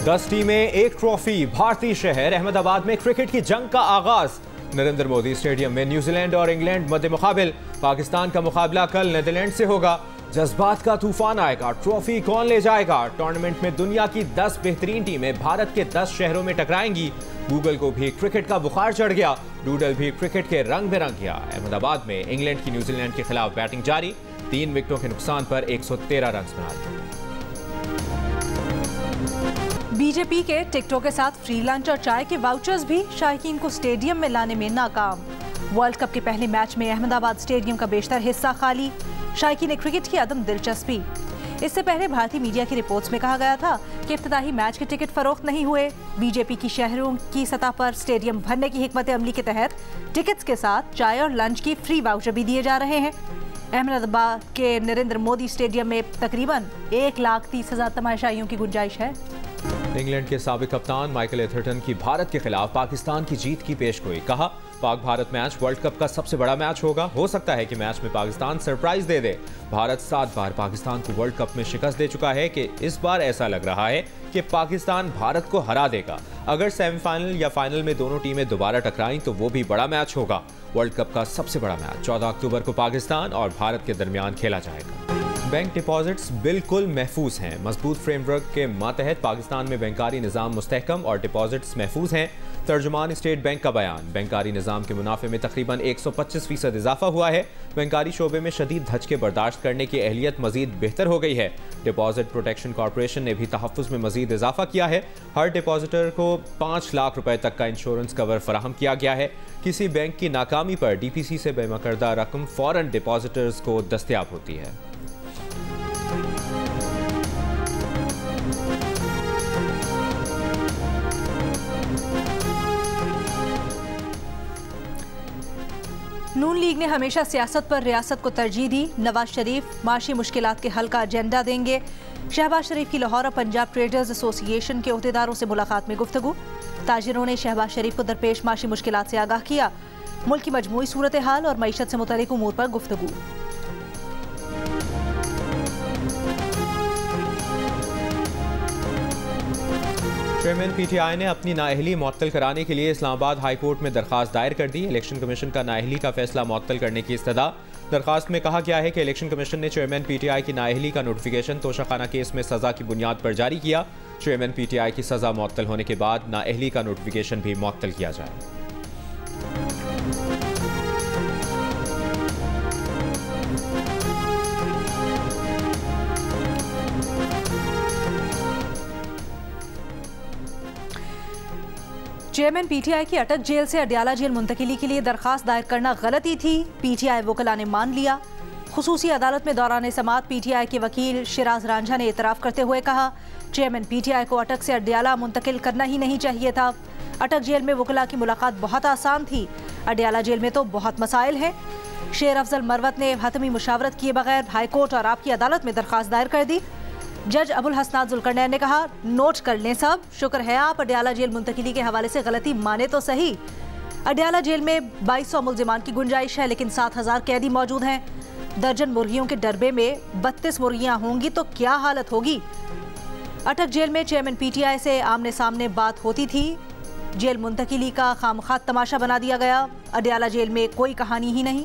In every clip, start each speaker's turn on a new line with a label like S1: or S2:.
S1: 10 टीमें, एक ट्रॉफी। भारतीय शहर अहमदाबाद में क्रिकेट की जंग का आगाज। नरेंद्र मोदी स्टेडियम में न्यूजीलैंड और इंग्लैंड मध्य मुकाबिल। पाकिस्तान का मुकाबला कल नीदरलैंड से होगा। जज्बात का तूफान आएगा, ट्रॉफी कौन ले जाएगा? टूर्नामेंट में दुनिया की 10 बेहतरीन टीमें भारत के 10 शहरों में टकराएंगी। गूगल को भी क्रिकेट का बुखार चढ़ गया, डूडल भी क्रिकेट के रंग में रंग गया। अहमदाबाद में इंग्लैंड की न्यूजीलैंड के खिलाफ बैटिंग जारी। 3 विकेटों के नुकसान पर 113 रन बना लिए।
S2: बीजेपी के टिकटों के साथ फ्री लंच और चाय के वाउचर्स भी शायकीन को स्टेडियम में लाने में नाकाम। वर्ल्ड कप के पहले मैच में अहमदाबाद स्टेडियम का बेशतर हिस्सा खाली। शायकीन ने क्रिकेट की अदम दिलचस्पी। इससे पहले भारतीय मीडिया की रिपोर्ट्स में कहा गया था कि इफ्तिताही मैच के टिकट फरोख्त नहीं हुए। बीजेपी की शहरों की सतह पर स्टेडियम भरने की हिकमत अमली के तहत टिकट्स के साथ चाय और लंच की फ्री वाउचर भी दिए जा रहे हैं। अहमदाबाद के नरेंद्र मोदी स्टेडियम में तकरीबन 1,30,000 तमाशाइयों की गुंजाइश है।
S1: इंग्लैंड के साबिक कप्तान माइकल एथरटन की भारत के खिलाफ पाकिस्तान की जीत की पेशगोई। कहा, Pak Bharat match world cup का सबसे बड़ा मैच होगा। हो सकता है कि मैच में पाकिस्तान सरप्राइज दे दे। भारत 7 बार पाकिस्तान को वर्ल्ड कप में शिकस्त दे चुका है कि इस बार ऐसा लग रहा है कि पाकिस्तान भारत को हरा देगा। अगर सेमीफाइनल या फाइनल में दोनों टीमें दोबारा टकराएं तो वो भी बड़ा मैच होगा। वर्ल्ड कप का सबसे बड़ा मैच 14 अक्टूबर को पाकिस्तान और भारत के दरमियान खेला जाएगा। बैंक डिपॉजिट्स बिल्कुल महफूज हैं। मजबूत फ्रेमवर्क के मातहत पाकिस्तान में बैंकारी निज़ाम मुस्तहकम और डिपॉजिट्स महफूज हैं। तर्जुमान स्टेट बैंक का बयान। बैंकारी निज़ाम के मुनाफे में तकरीबन 125% इजाफा हुआ है। बैंकारी शोबे में शदीद धचके बर्दाश्त करने की अहलियत मजीद बेहतर हो गई है। डिपॉजिट प्रोटेक्शन कॉरपोरेशन ने भी तहफ़्फ़ुज़ में मजीद इजाफा किया है। हर डिपॉजिटर को 5 लाख रुपए तक का इंश्योरेंस कवर फराहम किया गया है। किसी बैंक की नाकामी पर DPC से बेमकरदा रकम फ़ौरन डिपॉजिटर्स को दस्तयाब होती है।
S2: नून लीग ने हमेशा सियासत पर रियासत को तरजीह दी। नवाज शरीफ माशी मुश्किलात के हल का एजेंडा देंगे। शहबाज शरीफ की लाहौर और पंजाब ट्रेडर्स एसोसिएशन के अहदेदारों से मुलाकात में गुफ्तगू। ताजिरों ने शहबाज शरीफ को दरपेश माशी मुश्किलात से आगाह किया। मुल्क की मजमूई सूरत हाल और मईशत से मुतल्लिक उमूर पर गुफ्तगू।
S1: चेयरमैन PTI ने अपनी नाअहली मुअत्तल कराने के लिए इस्लामाबाद हाई कोर्ट में दरखास्त दायर कर दी। इलेक्शन कमीशन का नाअहली का फैसला मुअत्तल करने की इस्तदा। दरखास्त में कहा गया है कि इलेक्शन कमीशन ने चेयरमैन PTI की नाअहली का नोटिफिकेशन तोशाखाना केस में सजा की बुनियाद पर जारी किया। चेयरमैन PTI की सजा मुअत्तल होने के बाद नाअहली का नोटिफिकेशन भी मुअत्तल किया जाए।
S2: चेयरमैन PTI की अटक जेल से अडयाला जेल मुंतकिली के लिए दरखास्त दायर करना गलती थी। PTI वकला ने मान लिया। खुसूसी अदालत में दौरान समाअत PTI के वकील शिराज रांझा ने एतराफ़ करते हुए कहा, चेयरमैन PTI को अटक से अडयाला मुंतकिल करना ही नहीं चाहिए था। अटक जेल में वकला की मुलाकात बहुत आसान थी। अडयाला जेल में तो बहुत मसाइल हैं। शेर अफजल मरवत ने हतमी मुशावरत किए बगैर हाईकोर्ट और आपकी अदालत में दरखास्त दायर कर दी। जज अबुल हसनात जुल्करनैन ने कहा, नोट कर लें सब, शुक्र है आप अडयाला जेल मुंतकिली के हवाले से गलती माने तो सही। अडयाला जेल में 2200 मुल्जिमान की गुंजाइश है, लेकिन 7000 कैदी मौजूद हैं। दर्जन मुर्गियों के डरबे में 32 मुर्गियां होंगी तो क्या हालत होगी। अटक जेल में चेयरमैन PTI से आमने सामने बात होती थी। जेल मुंतकिली का खामखा तमाशा बना दिया गया। अडयाला जेल में कोई कहानी ही नहीं।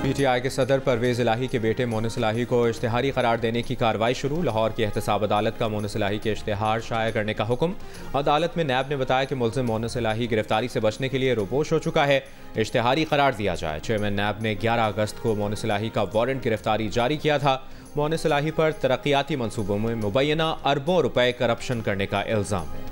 S1: PTI के सदर परवेज इलाही के बेटे मोनिस इलाही को इश्तिहारी करार देने की कार्रवाई शुरू। लाहौर की एहतसाब अदालत का मोनिस इलाही के इश्तिहार शाया करने का हुक्म। अदालत में नैब ने बताया कि मुल्जिम मोनिस इलाही गिरफ्तारी से बचने के लिए रोपोश हो चुका है। इश्तिहारी करार दिया जाए। चेयरमैन नैब ने 11 अगस्त को मोनिस इलाही का वारंट गिरफ्तारी जारी किया था। मोनिस इलाही पर तरक्याती मनसूबों में मुबैना अरबों रुपए करप्शन करने का इल्ज़ाम है।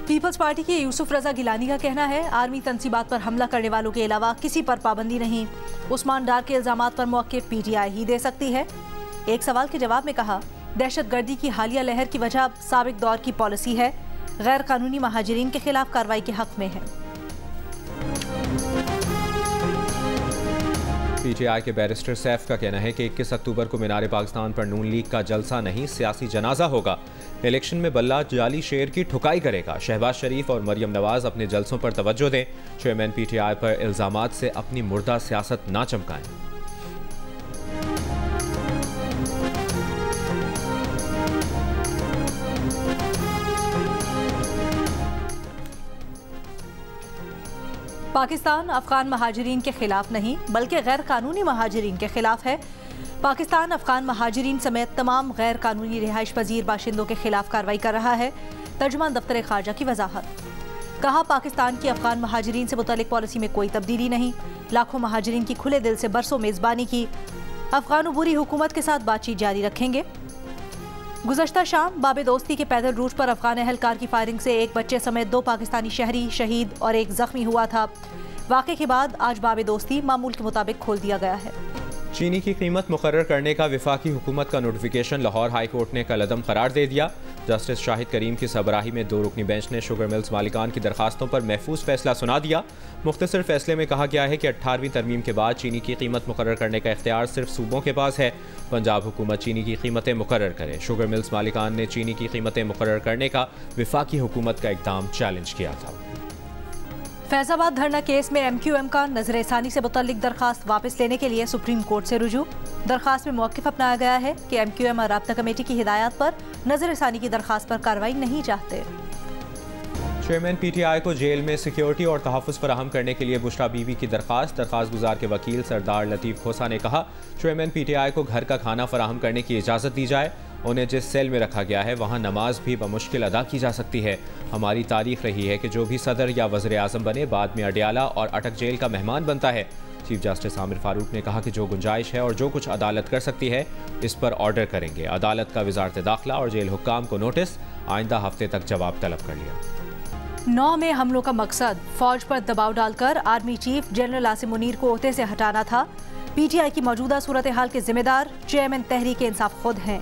S2: पीपल्स पार्टी के यूसुफ रजा गिलानी का कहना है, आर्मी तंसीबात पर हमला करने वालों के अलावा किसी पर पाबंदी नहीं। उस्मान डार के इल्जामात पर मौक़िफ़ PTI ही दे सकती है। एक सवाल के जवाब में कहा, दहशतगर्दी की हालिया लहर की वजह साबिक दौर की पॉलिसी है, गैर कानूनी महाजिरीन के खिलाफ कार्रवाई के हक में है।
S1: पीटीआई के बैरिस्टर सैफ का कहना है कि 21 अक्टूबर को मीनार पाकिस्तान पर नून लीग का जलसा नहीं, सियासी जनाजा होगा। इलेक्शन में बल्ला जाली शेर की ठुकाई करेगा। शहबाज शरीफ और मरियम नवाज अपने जलसों पर तवज्जो दें। चेयरमैन पीटीआई पर इल्जामात से अपनी मुर्दा सियासत ना चमकाएं।
S2: पाकिस्तान अफगान महाजरीन के खिलाफ नहीं बल्कि गैर कानूनी महाजरीन के खिलाफ है। पाकिस्तान अफगान महाजरीन समेत तमाम गैर कानूनी रिहाइश पजीर बाशिंदों के खिलाफ कार्रवाई कर रहा है। तर्जुमान दफ्तर खारजा की वजाहत। कहा, पाकिस्तान की अफगान महाजरीन से मुतालिक पॉलिसी में कोई तब्दीली नहीं। लाखों महाजरीन की खुले दिल से बरसों मेज़बानी की। अफगान उबूरी हुकूमत के साथ बातचीत जारी रखेंगे। गुज़श्ता शाम बाबे दोस्ती के पैदल रूट पर अफगान एहलकार की फायरिंग से एक बच्चे समेत 2 पाकिस्तानी शहरी शहीद और एक जख्मी हुआ था। वाक़े के बाद आज बाबे दोस्ती मामूल के मुताबिक खोल दिया गया है।
S1: चीनी की कीमत मुकर्रर करने का वफाकी हुकूमत का नोटिफिकेशन लाहौर हाई कोर्ट ने कल अदम करार दे दिया। जस्टिस शाहिद करीम की सरबराही में 2 रुकनी बेंच ने शुगर मिल्स मालिकान की दरखास्तों पर महफूज फैसला सुना दिया। मुख्तसर फैसले में कहा गया है कि 18वीं तरमीम के बाद चीनी की कीमत मुकर्रर करने का इख्तियार सिर्फ सूबों के पास है। पंजाब हुकूमत चीनी की कीमतें मुकर्रर करे। शुगर मिल्स मालिकान ने चीनी की कीमतें मुकर्रर करने का वफाकी हुकूमत का इक़दाम चैलेंज किया था।
S2: फैजाबाद धरना केस में MQM का नजर-ए-सानी से मुतल्लिक दरखास्त वापस लेने के लिए सुप्रीम कोर्ट से रुजू। दरखास्त में मौक़िफ़ अपनाया गया है कि MQM और राब्ता कमेटी की हिदायत पर नजर-ए-सानी की दरखास्त पर कार्रवाई नहीं चाहते।
S1: चेयरमैन पीटीआई को जेल में सिक्योरिटी और तहफ़्फ़ुज़ फराहम करने के लिए बुशरा बीवी की दरखास्त गुजार के वकील सरदार लतीफ़ खोसा ने कहा, चेयरमैन पीटीआई को घर का खाना फराहम करने की इजाज़त दी जाए। उन्हें जिस सेल में रखा गया है वहाँ नमाज भी बमुश्किल अदा की जा सकती है। हमारी तारीख रही है कि जो भी सदर या वज़ीर आज़म बने बाद में अडियाला और अटक जेल का मेहमान बनता है। चीफ जस्टिस आमिर फारूक ने कहा कि जो गुंजाइश है और जो कुछ अदालत कर सकती है इस पर ऑर्डर करेंगे। अदालत का वज़ारत दाखिला और जेल हुक्काम को नोटिस, आइंदा हफ्ते तक जवाब तलब कर लिया।
S2: 9 में हमलों का मकसद फौज पर दबाव डालकर army chief general Asim Munir को ओहदे से हटाना था। पीटीआई की मौजूदा सूरत हाल के जिम्मेदार चेयरमैन तहरीक इंसाफ खुद हैं।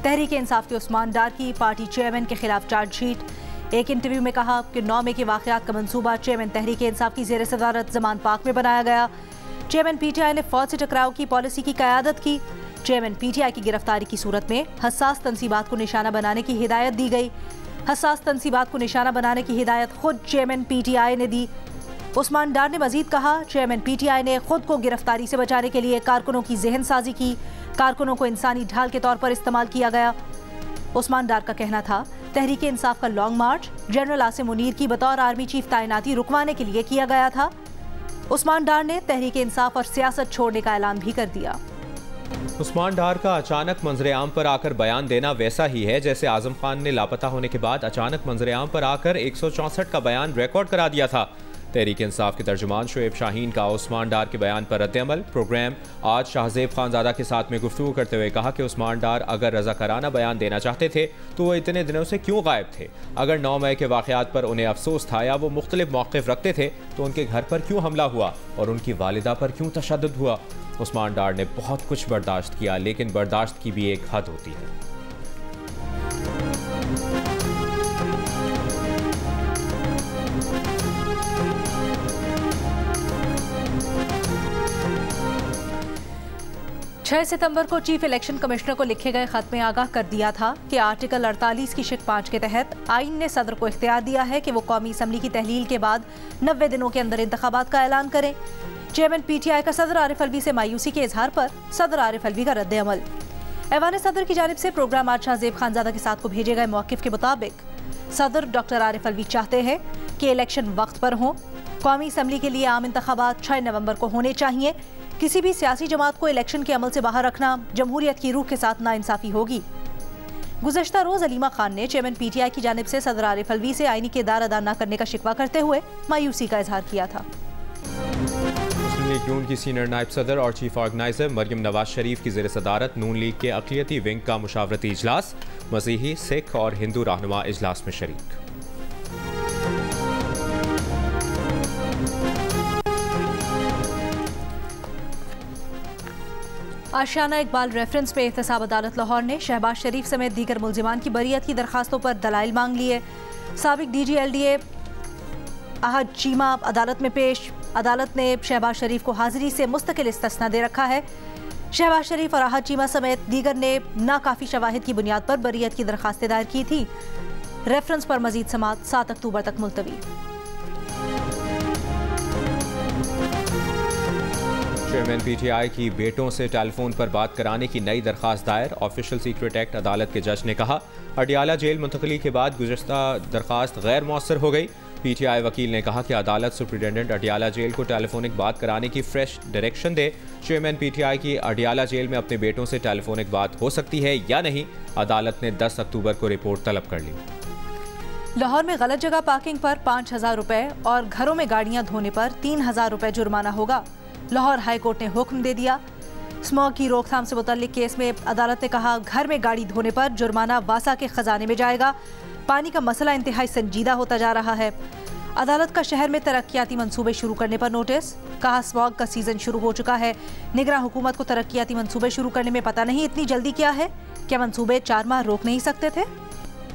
S2: तहरीक इंसाफ के उस्मान डार की पार्टी चेयरमैन के खिलाफ चार्जशीट। एक इंटरव्यू में कहा कि 9 मई के वाक़यात का मंसूबा चेयरमैन तहरीक इंसाफ की ज़ेर सदारत ज़मान पाक में बनाया गया। चेयरमैन पीटीआई ने फौज से टकराव की पॉलिसी की क़यादत की। चेयरमैन पीटीआई की गिरफ्तारी की सूरत में हसास तनसीबात को निशाना बनाने की हिदायत दी गई। हसास तनसीबात को निशाना बनाने की हिदायत खुद चेयरमैन पीटीआई ने दी। उस्मान डार ने मजीद कहा, चेयरमैन पीटीआई ने खुद को गिरफ्तारी से बचाने के लिए कारकुनों की जहन साजी की। कारकुनों को इंसानी ढाल के तौर पर इस्तेमाल किया गया। उस्मान डार का कहना था, तहरीक इंसाफ का लॉन्ग मार्च जनरल आसिम मुनीर की बतौर आर्मी चीफ तैनाती रुकवाने के लिए किया गया था। उस्मान डार ने तहरीक इंसाफ और सियासत छोड़ने का ऐलान भी कर दिया।
S1: उस्मान डार का अचानक मंजर-ए-आम पर आकर बयान देना वैसा ही है जैसे आजम खान ने लापता होने के बाद अचानक मंजर-ए-आम पर आकर 164 का बयान रिकॉर्ड करा दिया था। तहरीक इंसाफ के तर्जुमान शुएब शाहीन का उस्मान डार के बयान पर रद्द-ए-अमल। प्रोग्राम आज शाहजेब खानजादा के साथ में गुफ्तगू करते हुए कहा कि उस्मान डार अगर रज़ाकाराना बयान देना चाहते थे तो वो इतने दिनों से क्यों गायब थे। अगर 9 मई के वाक़यात पर उन्हें अफसोस था या वो मुख्तलिफ मौक़िफ़ रखते थे तो उनके घर पर क्यों हमला हुआ और उनकी वालिदा पर क्यों तशद्दुद हुआ। उस्मान डार ने बहुत कुछ बर्दाश्त किया, लेकिन बर्दाश्त की भी एक हद होती है।
S2: छह सितंबर को चीफ इलेक्शन कमिश्नर को लिखे गए खत में आगाह कर दिया था कि आर्टिकल 48 की शिक 5 के तहत आइन ने सदर को इख्तियार दिया है कि वो कौमी असम्बली की तहलील के बाद 90 दिनों के अंदर इंतखाबात का ऐलान करें। चेयरमैन पीटीआई का सदर आरिफ अलवी से मायूसी के इजहार पर सदर आरिफ अलवी का रद्द-ए-अमल। ऐवान सदर की जानिब से प्रोग्राम आज शाहजेब खानजादा के साथ को भेजे गए मौक़िफ़ के मुताबिक सदर डॉक्टर आरिफ अलवी चाहते हैं कि इलेक्शन वक्त पर हों। कौमी असम्बली के लिए आम इंतखाबात 6 नवंबर को होने चाहिए। किसी भी सियासी जमात को इलेक्शन के अमल से बाहर रखना जमहूरियत की रूह के साथ नाइंसाफ़ी होगी। गुज़श्ता रोज़ अलीमा खान ने चेयरमैन पीटीआई की जानिब से सदर आरिफ अलवी से आईनी किरदार अदा न करने का शिकवा करते हुए मायूसी का इजहार किया था।
S1: मुस्लिम लीग नून की सीनियर नायब सदर और चीफ ऑर्गेनाइजर मरियम नवाज शरीफ की ज़ेर सदारत नून लीग के अक़लियती विंग का मुशावरती इजलास, मसीही, सिख और हिंदू रहनुमा इजलास में शरीक।
S2: आशियाना इकबाल रेफरेंस पे एहतसाब अदालत लाहौर ने शहबाज शरीफ समेत दीगर मुल्जिमान की बरीयत की दरखास्तों पर दलाइल मांग लिए। साबिक DG LDA अहद चीमा अदालत में पेश। अदालत ने शहबाज शरीफ को हाजिरी से मुस्तकिल इस्तिस्ना दे रखा है। शहबाज शरीफ और राहत चीमा समेत दीगर ने नाकाफी शवाहिद की बुनियाद पर बरीयत की दरखास्तें दायर की थी। रेफरेंस पर मजीद समाअत 7 अक्टूबर तक मुलतवी।
S1: चेयरमैन पीटीआई की बेटों से टेलीफोन पर बात कराने की नई दरखास्त दायर। ऑफिशियल सीक्रेट एक्ट अदालत के जज ने कहा अडियाला जेल मुंतकली के बाद गुज़श्ता दरखास्त गैर मौसर हो गई। पीटीआई वकील ने कहा कि अदालत सुप्रिटेंडेंट अडियाला जेल को टेलीफोनिक बात कराने की फ्रेश डायरेक्शन दे। चेयरमैन पीटीआई की अडियाला जेल में अपने बेटों से टेलीफोनिक बात हो सकती है या नहीं, अदालत ने 10 अक्टूबर को रिपोर्ट तलब कर ली।
S2: लाहौर में गलत जगह पार्किंग पर 5,000 रुपए और घरों में गाड़ियां धोने पर 3,000 रुपए जुर्माना होगा। लाहौर हाई कोर्ट ने हुक्म दे दिया। स्मॉग की रोकथाम से मुतल्लिक केस में अदालत ने कहा घर में गाड़ी धोने पर जुर्माना वासा के खजाने में जाएगा। पानी का मसला इंतहाई संजीदा होता जा रहा है। अदालत का शहर में तरक्याती मंसूबे शुरू करने पर नोटिस। कहा स्मॉग का सीजन शुरू हो चुका है। निगरान हुकूमत को तरक्याती मंसूबे शुरू करने में पता नहीं इतनी जल्दी क्या है। क्या मंसूबे 4 माह रोक नहीं सकते थे?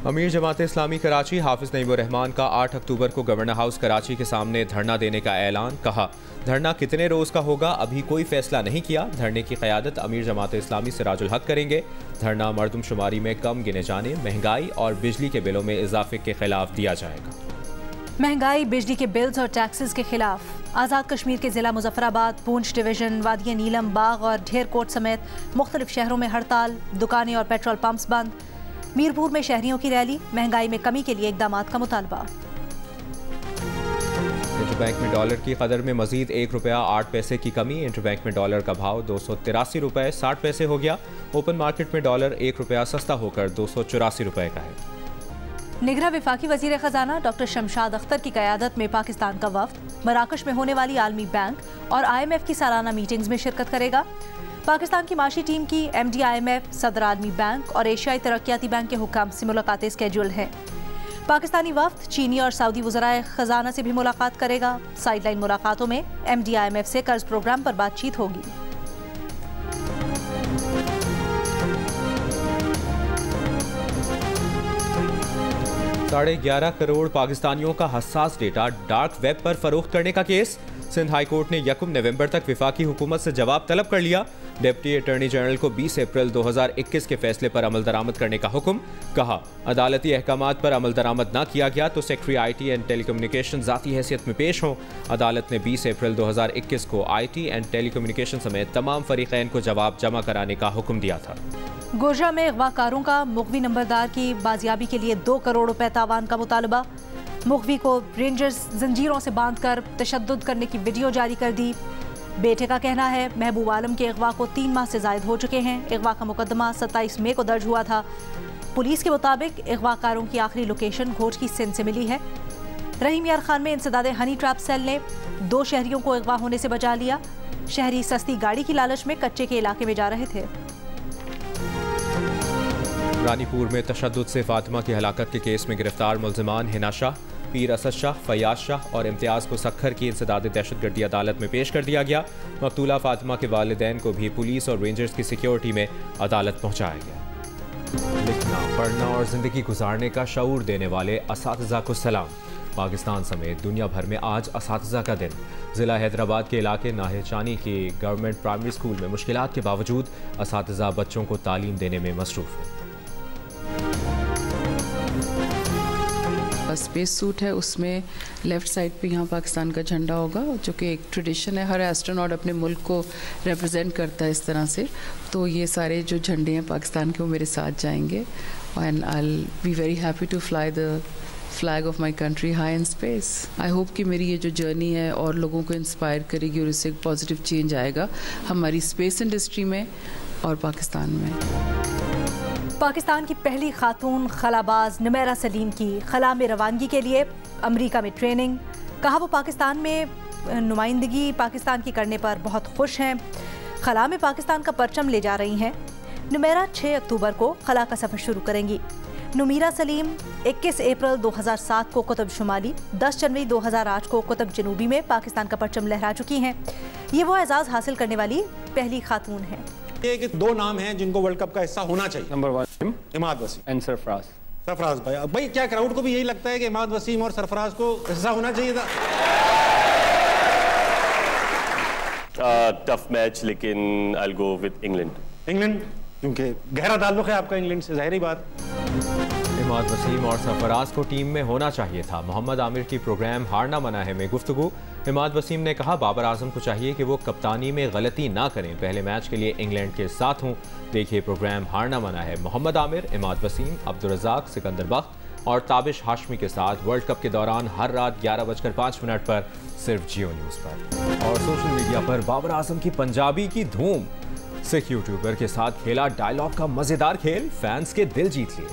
S1: अमीर जमात इस्लामी कराची हाफिज नईमुर रहमान का 8 अक्टूबर को गवर्नर हाउस कराची के सामने धरना देने का ऐलान। कहा धरना कितने रोज का होगा अभी कोई फैसला नहीं किया। धरने की क़यादत अमीर जमात इस्लामी सिराजुल हक करेंगे। धरना मरदमशुमारी में कम गिने जाने, महंगाई और बिजली के बिलों में इजाफे के खिलाफ दिया जाएगा।
S2: महंगाई, बिजली के बिल्स और टैक्सेस के खिलाफ आज़ाद कश्मीर के जिला मुजफ्फराबाद, पूंछ डिवीजन, वादिया नीलम, बाग और ढेरकोट समेत मुख्तलिफ शहरों में हड़ताल, दुकानें और पेट्रोल पंप्स बंद। मीरपुर में शहरियों की रैली, महंगाई में कमी के लिए इक़दामात का मुतालबा।
S1: इंटरबैंक में डॉलर की कदर में मजीद 1 रुपया 8 पैसे की कमी। इंटरबैंक में डॉलर का भाव 283 रुपये 60 पैसे हो गया। ओपन मार्केट में डॉलर 1 रुपया सस्ता होकर 284 रुपये का है।
S2: निगरान वफाकी वज़ीर ख़जाना डॉक्टर शमशाद अख्तर की क़यादत में पाकिस्तान का वफ़द मराकश में होने वाली आलमी बैंक और IMF की सालाना मीटिंग्स में शिरकत करेगा। पाकिस्तान की माशी टीम की MD IMF, सदर आलमी बैंक और एशियाई तरक्याती बैंक के हुक्काम से मुलाकातें स्केड्यूल हैं। पाकिस्तानी वफ़द चीनी और सऊदी वज़राए ख़जाना से भी मुलाकात करेगा। साइडलाइन मुलाकातों में MD IMF से कर्ज प्रोग्राम पर बातचीत होगी।
S1: $11.5 करोड़ पाकिस्तानियों का हसास डेटा डार्क वेब पर फरोख्त करने का केस। सिंध हाई कोर्ट ने 1 नवंबर तक विफाकी हुकूमत से जवाब तलब कर लिया। डिप्टी अटॉर्नी जनरल को 20 अप्रैल 2021 के फैसले पर अमल दरामद करने का हुक्म। कहा अदालती अहकामात पर अमल दरामद न किया गया तो सेक्रेटरी IT एंड टेलीकम्युनिकेशन ज़ाती हैसियत में पेश हों। अदालत ने 20 अप्रैल 2021 को IT एंड टेलीकम्युनिकेशन समेत तमाम फरीक़ैन को जवाब जमा कराने का हुक्म दिया था।
S2: गोशा में अगवाकारों का मुखवी नंबरदार की बाजियाबी के लिए 2 करोड़ रुपए तावान का मुतालबा। मुखवी को रेंजर्स जंजीरों से बांधकर तशद्दुद करने की वीडियो जारी कर दी। बेटे का कहना है महबूब आलम के अगवा को 3 माह से ज़ायद हो चुके हैं। अगवा का मुकदमा 27 मई को दर्ज हुआ था। पुलिस के मुताबिक अगवाकारों की आखिरी लोकेशन घोट की सिंध से मिली है। रहीम यार खान में इंसदादे हनी ट्रैप सेल ने 2 शहरियों को अगवा होने से बचा लिया। शहरी सस्ती गाड़ी की लालच में कच्चे के इलाके में जा रहे थे।
S1: रानीपुर में तशद्दुद से फातिमा की हलाकत के केस में गिरफ्तार मुल्जिमान हिना शाह, पीर असद शाह, फयाज शाह और इम्तियाज़ को सखर की इंसदाद दहशतगर्दी अदालत में पेश कर दिया गया। मकतूला फातिमा के वालिदैन को भी पुलिस और रेंजर्स की सिक्योरिटी में अदालत पहुँचाया गया। लिखना, पढ़ना और ज़िंदगी गुजारने का शऊर देने वाले असातिज़ा को सलाम। पाकिस्तान समेत दुनिया भर में आज असातिज़ा का दिन। ज़िला हैदराबाद के इलाके नाहिरचानी के गवर्नमेंट प्राइमरी स्कूल में मुश्किलात के बावजूद असातिज़ा बच्चों को तालीम देने में मसरूफ़ हैं।
S3: स्पेस सूट है, उसमें लेफ़्ट साइड पे यहाँ पाकिस्तान का झंडा होगा, जो कि एक ट्रेडिशन है। हर एस्ट्रोनॉट अपने मुल्क को रिप्रेजेंट करता है इस तरह से। तो ये सारे जो झंडे हैं पाकिस्तान के वो मेरे साथ जाएंगे and I will be very happy to fly the flag of my country high in space. I hope कि मेरी ये जो जर्नी है और लोगों को इंस्पायर करेगी और इससे एक पॉजिटिव चेंज आएगा हमारी स्पेस इंडस्ट्री में और पाकिस्तान में।
S2: पाकिस्तान की पहली खातून खलाबाज नुमैरा सलीम की खला में रवानगी के लिए अमेरिका में ट्रेनिंग। कहा वो पाकिस्तान में नुमाइंदगी पाकिस्तान की करने पर बहुत खुश हैं। खला में पाकिस्तान का परचम ले जा रही हैं। नुमैरा 6 अक्टूबर को खला का सफ़र शुरू करेंगी। नुमीरा सलीम 21 अप्रैल 2007 को कुतुब शुमाली, 10 जनवरी 2008 को कुतुब जनूबी में पाकिस्तान का परचम लहरा चुकी हैं। ये वो एजाज़ हासिल करने वाली पहली खातून हैं।
S4: ये 2 नाम हैं जिनको वर्ल्ड कप का हिस्सा होना चाहिए।
S5: Number 1
S4: Imad Wasim
S5: and Sarfaraz.
S4: सरफराज भाई क्या क्राउड को भी यही लगता है कि इमाद वसीम और सरफराज को हिस्सा होना चाहिए था?
S5: टफ मैच, लेकिन I will go with England.
S4: England, क्योंकि गहरा ताल्लुक है आपका इंग्लैंड से, जाहिर बात।
S1: इमाद वसीम और सरफराज को टीम में होना चाहिए था। मोहम्मद आमिर की प्रोग्राम हारना मना है में गुफ्तगू। इमाद वसीम ने कहा, बाबर आजम को चाहिए कि वो कप्तानी में गलती ना करें। पहले मैच के लिए इंग्लैंड के साथ हूँ, देखिए प्रोग्राम हारना मना है। मोहम्मद आमिर, इमाद वसीम, अब्दुल रज़ाक, सिकंदर बख्त और ताबिश हाशमी के साथ वर्ल्ड कप के दौरान हर रात 11:05 पर सिर्फ जियो न्यूज़ पर। और सोशल मीडिया पर बाबर आजम की पंजाबी की धूम। सिख यूट्यूबर के साथ खेला डायलॉग का मजेदार खेल, फैंस के दिल जीत लिए।